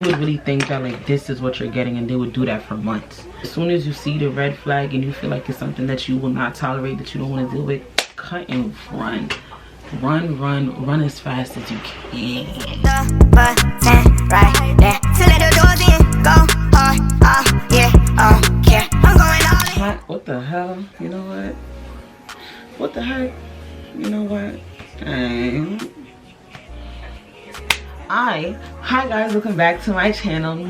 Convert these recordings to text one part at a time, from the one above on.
would really think that like this is what you're getting, and they would do that for months. As soon as you see the red flag and you feel like it's something that you will not tolerate, that you don't want to deal with, cut and run. Run as fast as you can. Right there. To let the doors in, go hard, yeah, I'm going all in. What the hell? You know what? What the heck? You know what? Hi guys, welcome back to my channel.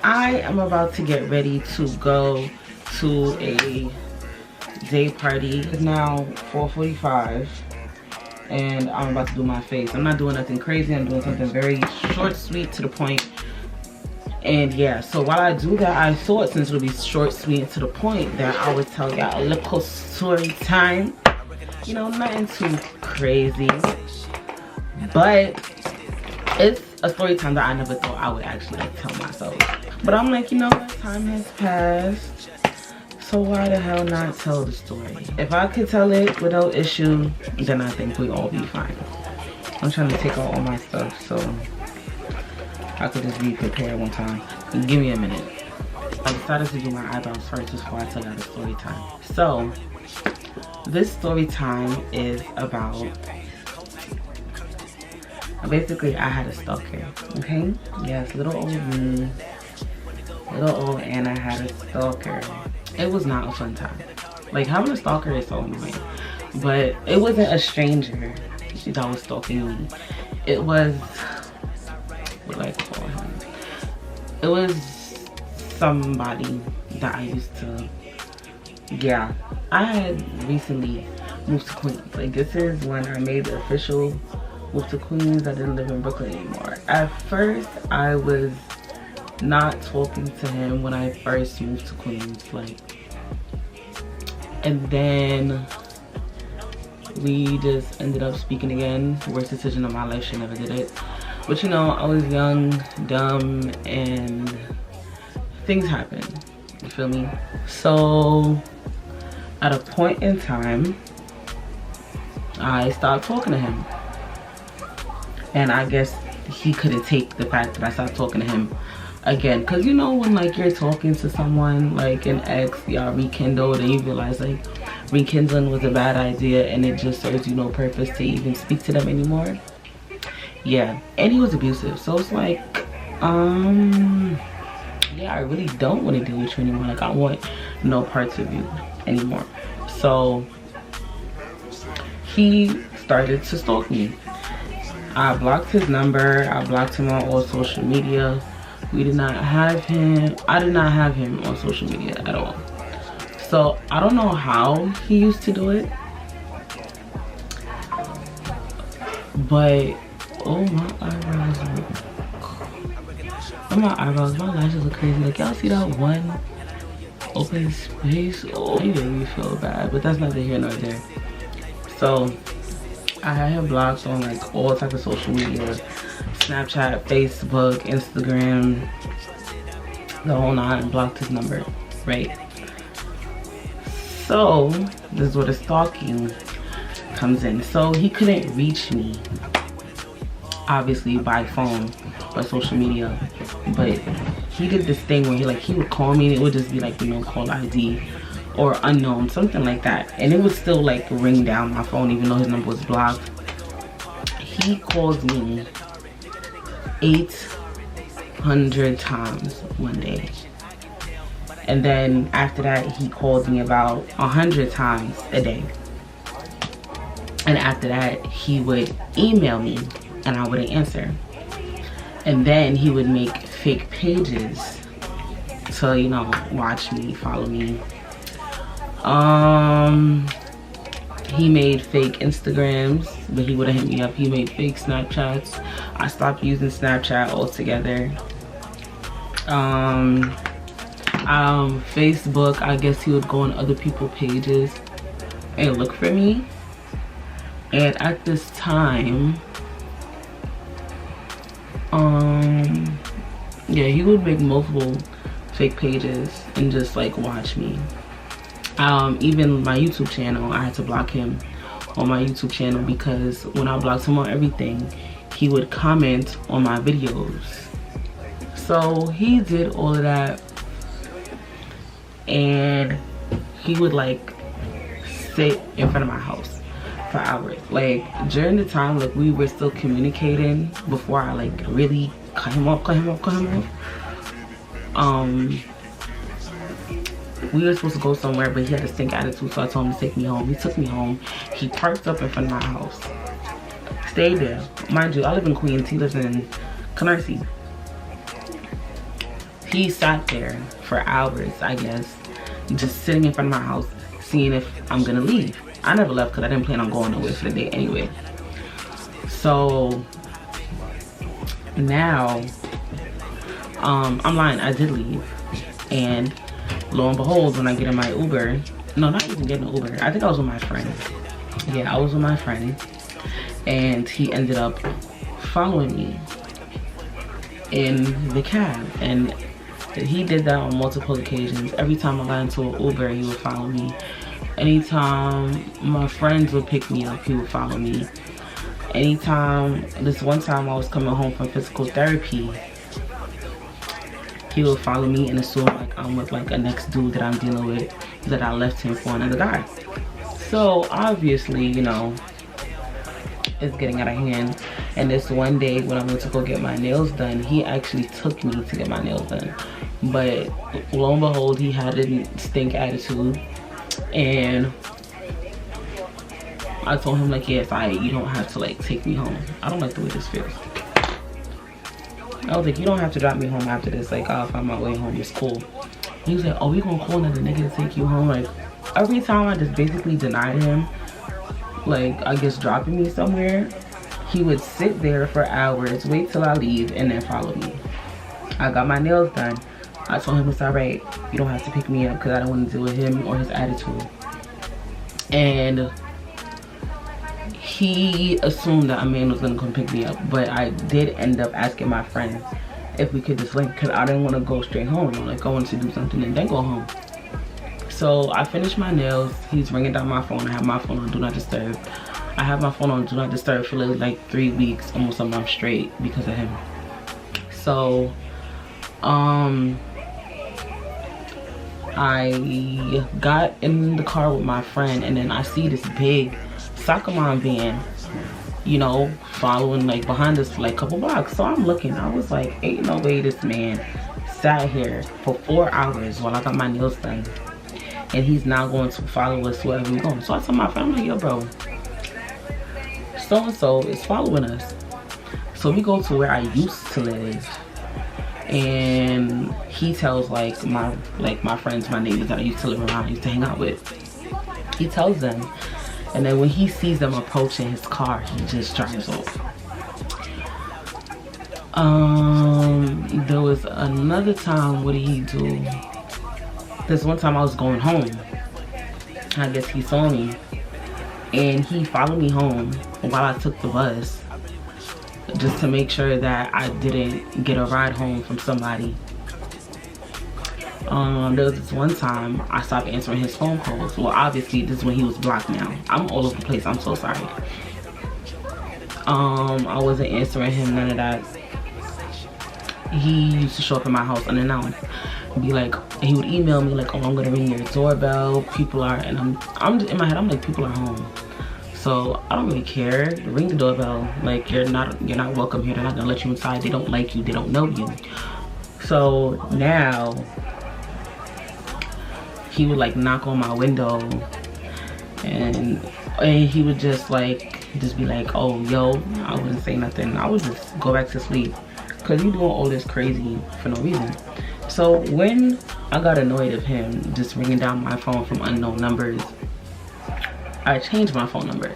I am about to get ready to go to a day party. It's now 4:45 and I'm about to do my face. I'm not doing nothing crazy. I'm doing something very short, sweet, to the point. And yeah, so while I do that, I thought since it'll be short, sweet, and to the point, that I would tell y'all a little story time. You know, nothing too crazy, but it's a story time that I never thought I would actually like tell myself. But I'm like, you know what, time has passed, so why the hell not tell the story? If I could tell it without issue, then I think we all be fine. I'm trying to take out all my stuff so I could just be prepared one time. Give me a minute. I decided to do my eyebrows first before I tell y'all the story time. So this story time is about, basically I had a stalker, okay? Yes, little old me, little old Anna had a stalker. It was not a fun time. Like, having a stalker is so annoying. But it wasn't a stranger that was stalking me. It was, what do I call him? It was somebody that I used to, yeah. I had recently moved to Queens. Like, this is when I made the official move to Queens. I didn't live in Brooklyn anymore. At first, I was not talking to him when I first moved to Queens, like, and then we just ended up speaking again. Worst decision of my life, she never did it. But you know, I was young, dumb, and things happen, you feel me? So at a point in time, I stopped talking to him. And I guess he couldn't take the fact that I stopped talking to him again. Cause you know when like you're talking to someone, like an ex, y'all rekindled, and you realize like rekindling was a bad idea and it just serves you no purpose to even speak to them anymore. Yeah, and he was abusive. So it's like, yeah, I really don't want to deal with you anymore. Like, I want no parts of you anymore. So he started to stalk me. I blocked his number. I blocked him on all social media. We did not have him. I did not have him on social media at all. So I don't know how he used to do it, but oh, my eyebrows look, oh, my eyebrows, my lashes look crazy. Like, y'all see that one open space? Oh, you made me feel bad, but that's neither here nor there. So I had him blocked on like all types of social media, Snapchat, Facebook, Instagram, the whole nine. Blocked his number, right? So this is where the stalking comes in. So he couldn't reach me, obviously, by phone or social media, but he did this thing where he would call me and it would just be like, you know, call ID or unknown, something like that, and it would still like ring down my phone even though his number was blocked. He called me 800 times one day, and then after that he called me about 100 times a day, and after that he would email me and I wouldn't answer, and then he would make fake pages to, you know, watch me, follow me. He made fake Instagrams, but he wouldn't hit me up. He made fake Snapchats. I stopped using Snapchat altogether. Facebook, I guess he would go on other people's pages and look for me. And at this time, yeah, he would make multiple fake pages and just like watch me. Even my YouTube channel, I had to block him on my YouTube channel because when I blocked him on everything, he would comment on my videos So he did all of that, and he would like sit in front of my house for hours. Like during the time like we were still communicating before I like really cut him off. We were supposed to go somewhere, but he had a stink attitude, so I told him to take me home. He took me home. He parked up in front of my house, stayed there. Mind you, I live in Queens, he lives in Canarsie. He sat there for hours, I guess, just sitting in front of my house, seeing if I'm gonna leave. I never left because I didn't plan on going nowhere for the day anyway. So now, I'm lying, I did leave. And lo and behold, when I get in my Uber, no, not even getting an Uber, I think I was with my friend. Yeah, I was with my friend, and he ended up following me in the cab. And he did that on multiple occasions. Every time I got into an Uber, he would follow me. Anytime my friends would pick me up, he would follow me. Anytime, this one time I was coming home from physical therapy, he would follow me and assume like I'm with like a next dude that I'm dealing with, that I left him for another guy. So obviously, you know, it's getting out of hand. And this one day when I went to go get my nails done, he actually took me to get my nails done. But lo and behold, he had a stink attitude. And I told him like, yes, you don't have to like take me home. I don't like the way this feels. I was like, you don't have to drop me home after this. Like, I'll find my way home. It's cool. He was like, oh, we gonna call another nigga to take you home. Like, every time I just basically denied him, like, I guess dropping me somewhere, he would sit there for hours, wait till I leave, and then follow me. I got my nails done. I told him it's all right. You don't have to pick me up because I don't want to deal with him or his attitude. And he assumed that a man was gonna come pick me up, but I did end up asking my friend if we could just link because I didn't want to go straight home. Like, I wanted to do something and then go home. So I finished my nails. He's ringing down my phone. I have my phone on Do Not Disturb. I have my phone on Do Not Disturb for like 3 weeks, almost a month straight because of him. So I got in the car with my friend, and then I see this big soccer mom van, you know, following like behind us for like a couple blocks. So I'm looking, I was like, ain't no way this man sat here for 4 hours while I got my nails done, and he's now going to follow us wherever we're going. So I told my friend, I'm like, yo bro, so-and-so is following us. So we go to where I used to live, and he tells like my friends, my neighbors that I used to live around, I used to hang out with, he tells them. And then when he sees them approaching his car, he just drives off. There was another time, what did he do? This one time I was going home. I guess he saw me, and he followed me home while I took the bus, just to make sure that I didn't get a ride home from somebody. There was this one time I stopped answering his phone calls. Well, obviously this is when he was blocked now. I'm all over the place, I'm so sorry. I wasn't answering him, none of that. He used to show up at my house unannounced. Be like, he would email me like, oh, I'm gonna ring your doorbell, people are, and I'm just in my head, I'm like, people are home. So I don't really care. Ring the doorbell. Like, you're not welcome here. They're not gonna let you inside. They don't like you, they don't know you. So now he would like knock on my window, and he would just be like, oh yo, I wouldn't say nothing. I would just go back to sleep because he doing all this crazy for no reason. So when I got annoyed of him just ringing down my phone from unknown numbers, I changed my phone number.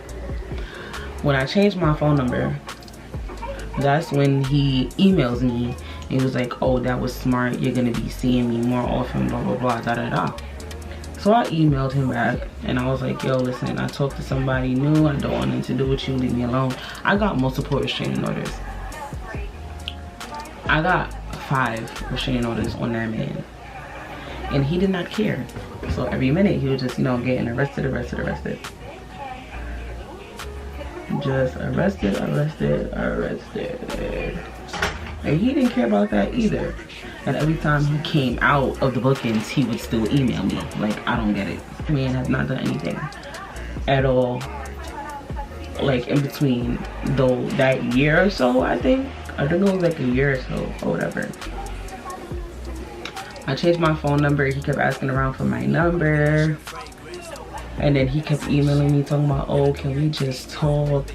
When I changed my phone number, that's when he emails me and he was like, oh, that was smart, you're gonna be seeing me more often, blah blah blah, da da da. So I emailed him back and I was like, yo, listen, I talked to somebody new, I don't want nothing to do with you, leave me alone. I got multiple restraining orders. I got 5 restraining orders on that man, and he did not care. So every minute he was just, you know, getting arrested. Just arrested. And he didn't care about that either. And every time he came out of the bookings, he would still email me. Like, I don't get it. The man has not done anything at all. Like, in between though that year or so, I think it was like a year or so or whatever. I changed my phone number. He kept asking around for my number. And then he kept emailing me talking about, oh, can we just talk?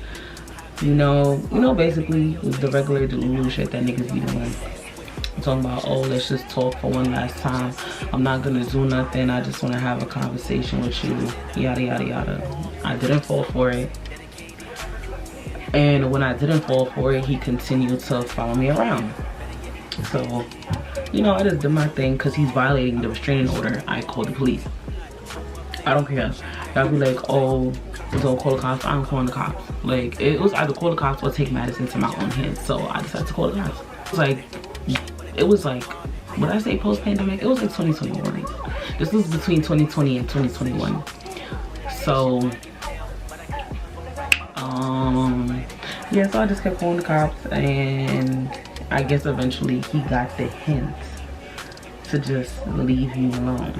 You know, basically the regular Delulu shit that niggas be doing. Talking about, oh, let's just talk for one last time. I'm not gonna do nothing. I just wanna have a conversation with you. Yada, yada, yada. I didn't fall for it. And when I didn't fall for it, he continued to follow me around. So, you know, I just did my thing because he's violating the restraining order. I called the police. I don't care. Y'all be like, oh, don't call the cops. I'm calling the cops. Like, it was either call the cops or take matters into my own hands. So I decided to call the cops. It was like, what I say post-pandemic? It was like 2021. This was between 2020 and 2021. So, yeah, so I just kept calling the cops, and I guess eventually he got the hint to just leave me alone.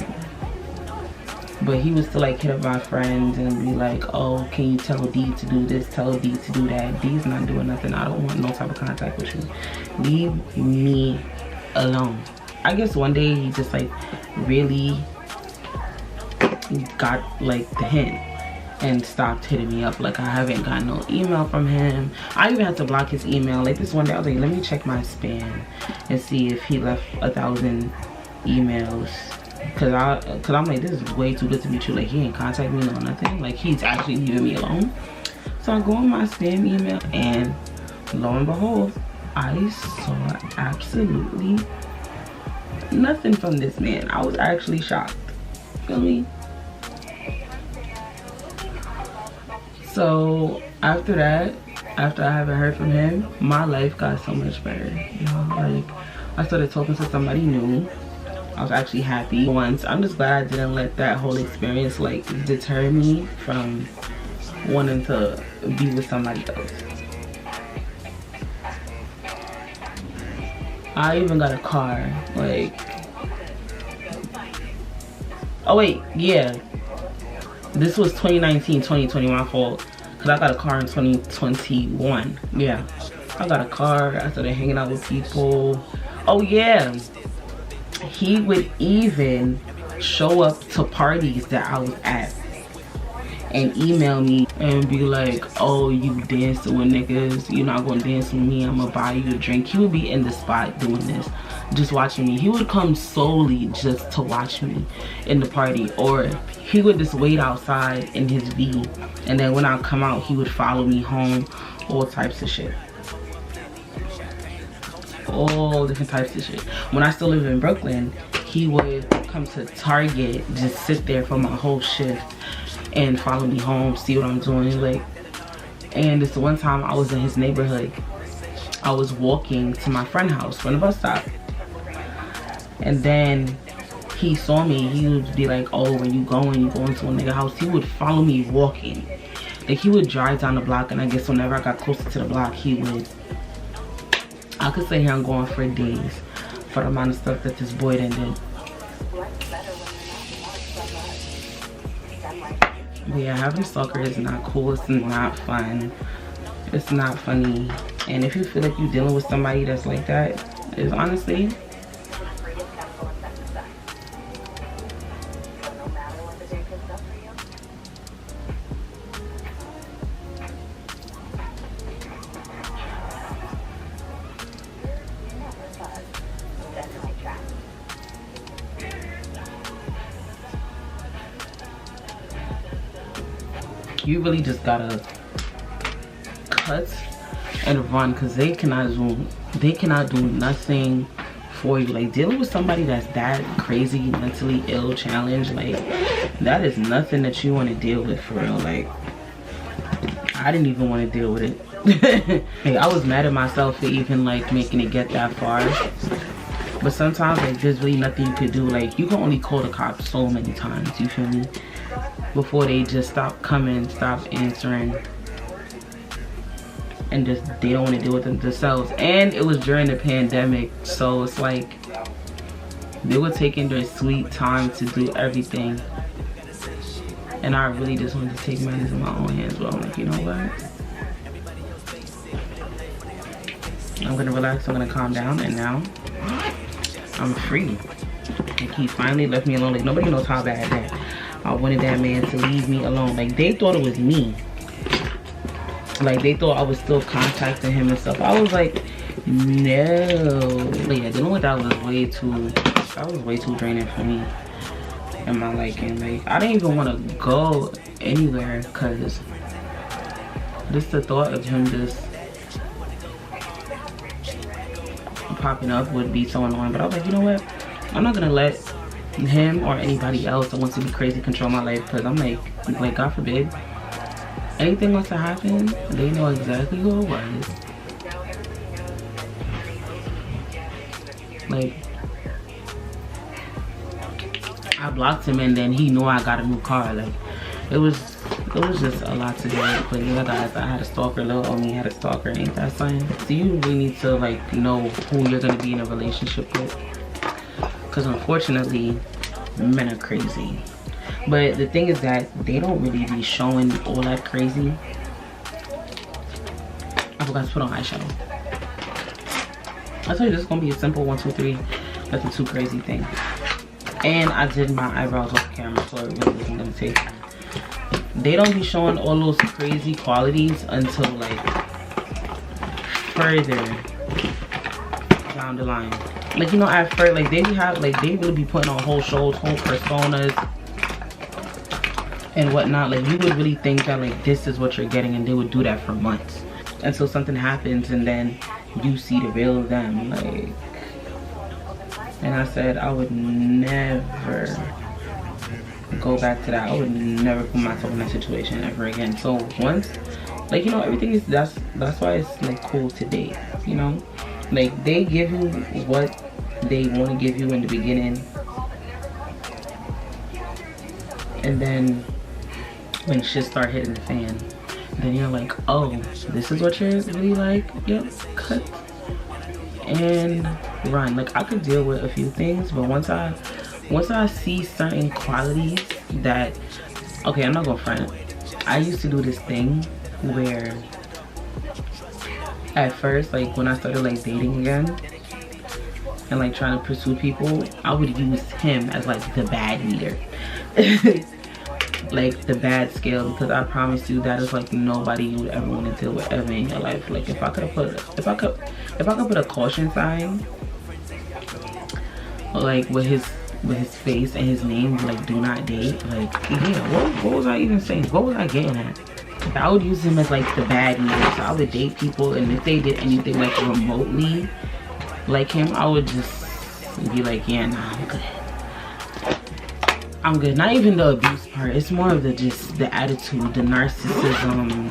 But he was to like hit up my friends and be like, oh, can you tell D to do this, tell D to do that. D's not doing nothing. I don't want no type of contact with you. Leave me alone. I guess one day he just like really got like the hint and stopped hitting me up. Like, I haven't gotten no email from him. I even had to block his email. Like, this one day I was like, let me check my spam and see if he left 1,000 emails. Cause I'm like, this is way too good to be true. Like, he ain't contact me, no nothing. Like, he's actually leaving me alone. So I go on my spam email, and lo and behold, I saw absolutely nothing from this man. I was actually shocked. Feel me? So after that, after I haven't heard from him, my life got so much better. You know, like, I started talking to somebody new. I was actually happy once. I'm just glad I didn't let that whole experience like deter me from wanting to be with somebody else. I even got a car, like, oh wait, yeah, this was 2019, 2020, my fault, because I got a car in 2021. Yeah, I got a car. I started hanging out with people. Oh yeah, he would even show up to parties that I was at and email me and be like, oh, you dancing with niggas, you're not gonna dance with me, I'm gonna buy you a drink. He would be in the spot doing this, just watching me. He would come solely just to watch me in the party, or he would just wait outside in his V, and then when I come out, he would follow me home. All types of shit. All different types of shit. When I still lived in Brooklyn, he would come to Target, just sit there for my whole shift and follow me home, see what I'm doing. Like, and this one time I was in his neighborhood. I was walking to my friend's house from the bus stop, and then he saw me. He would be like, oh, when you go into a nigga house, he would follow me walking. Like, he would drive down the block, and I guess whenever I got closer to the block, he would, I could say here I'm going for days for the amount of stuff that this boy done did. But yeah, having a stalker is not cool. It's not fun. It's not funny. And if you feel like you're dealing with somebody that's like that, it's honestly, you really just gotta cut and run, because they cannot do nothing for you. Like, dealing with somebody that's that crazy, mentally ill, challenged, like, that is nothing that you want to deal with, for real. Like, I didn't even want to deal with it. Like, I was mad at myself for even like making it get that far. But sometimes, like, there's really nothing you could do. Like, you can only call the cops so many times, you feel me, before they just stop coming, stop answering, and and just they don't want to deal with it themselves. And it was during the pandemic, so it's like they were taking their sweet time to do everything, and I really just wanted to take matters in my own hands. But I'm like, you know what, I'm gonna relax, I'm gonna calm down, and now I'm free. Like, he finally left me alone. Like, nobody knows how bad that I wanted that man to leave me alone. Like, they thought it was me. Like, they thought I was still contacting him and stuff. I was like, no. Like, I didn't know that was way too draining for me and my liking. Like, I didn't even want to go anywhere because just the thought of him just popping up would be so annoying. But I was like, you know what, I'm not gonna let him or anybody else that wants to be crazy control my life, because I'm like God forbid anything wants to happen, they know exactly who it was. Like, I blocked him and then he knew I got a new car. Like, it was just a lot to do. But yeah, guys, I had a stalker. Little Omi had a stalker. Ain't that something? So you really need to like know who you're gonna be in a relationship with, because unfortunately men are crazy. But the thing is that they don't really be showing all that crazy. I forgot to put on eyeshadow. I told you this is gonna be a simple 1, 2, 3. That's a too crazy thing. And I did my eyebrows off camera, so it really wasn't gonna take. They don't be showing all those crazy qualities until like further down the line. Like, you know, at first, like they really be putting on whole shows, whole personas and whatnot. Like, you would really think that like this is what you're getting, and they would do that for months until something happens and then you see the real them. Like, and I said I would never go back to that. I would never put myself in that situation ever again. So once, like, you know, everything is, that's why it's like cool to date, you know. Like, they give you what they want to give you in the beginning, and then when shit start hitting the fan, then you're like, oh, this is what you're really like. Yep, cut and run. Like, I could deal with a few things, but once I see certain qualities that, okay, I'm not gonna front. I used to do this thing where at first, like when I started like dating again and like trying to pursue people, I would use him as like the bad leader. Like the bad scale, because I promise you that is like nobody you would ever want to deal with ever in your life. Like, if I could put a caution sign like with his face and his name, like do not date, like, yeah, what was I even saying? What was I getting at? I would use him as like the bad leader. So I would date people, and if they did anything like remotely like him, I would just be like, yeah, nah, I'm good. Not even the abuse part, it's more of the attitude, the narcissism,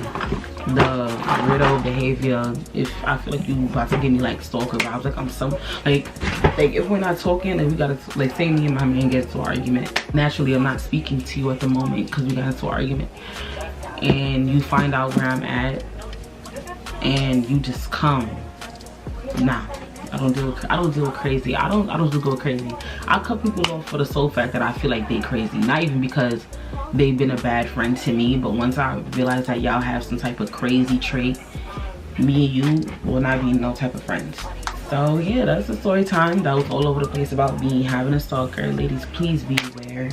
the weirdo behavior. If I feel like you about to give me like stalker vibes, like I'm some like if we're not talking and we gotta, like, say me and my man get into an argument, naturally I'm not speaking to you at the moment because we got into an argument, and you find out where I'm at and you just come. Nah, I don't deal with crazy. I don't go crazy. I cut people off for the sole fact that I feel like they crazy. Not even because they've been a bad friend to me, but once I realize that y'all have some type of crazy trait, me and you will not be no type of friends. So yeah, that's the story time. That was all over the place about me having a stalker. Ladies, please be aware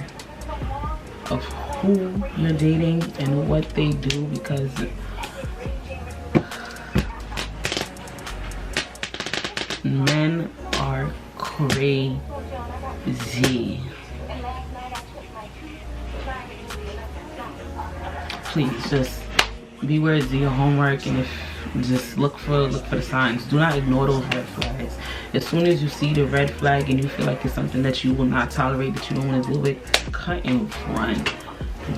of who you're dating and what they do, because men are crazy. Please just beware, do your homework, and just look for the signs. Do not ignore those red flags. As soon as you see the red flag and you feel like it's something that you will not tolerate, that you don't want to deal with, cut and run.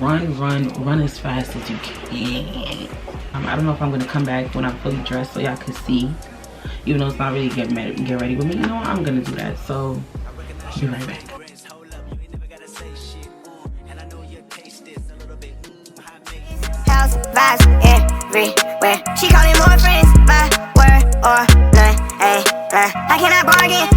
Run as fast as you can. I don't know if I'm gonna come back when I'm fully dressed so y'all can see, even though it's not really get ready with me. You know what? I'm gonna do that, so be right back. House vibes, yeah, everywhere. She calling more friends, my word or none. Ay, I cannot bargain.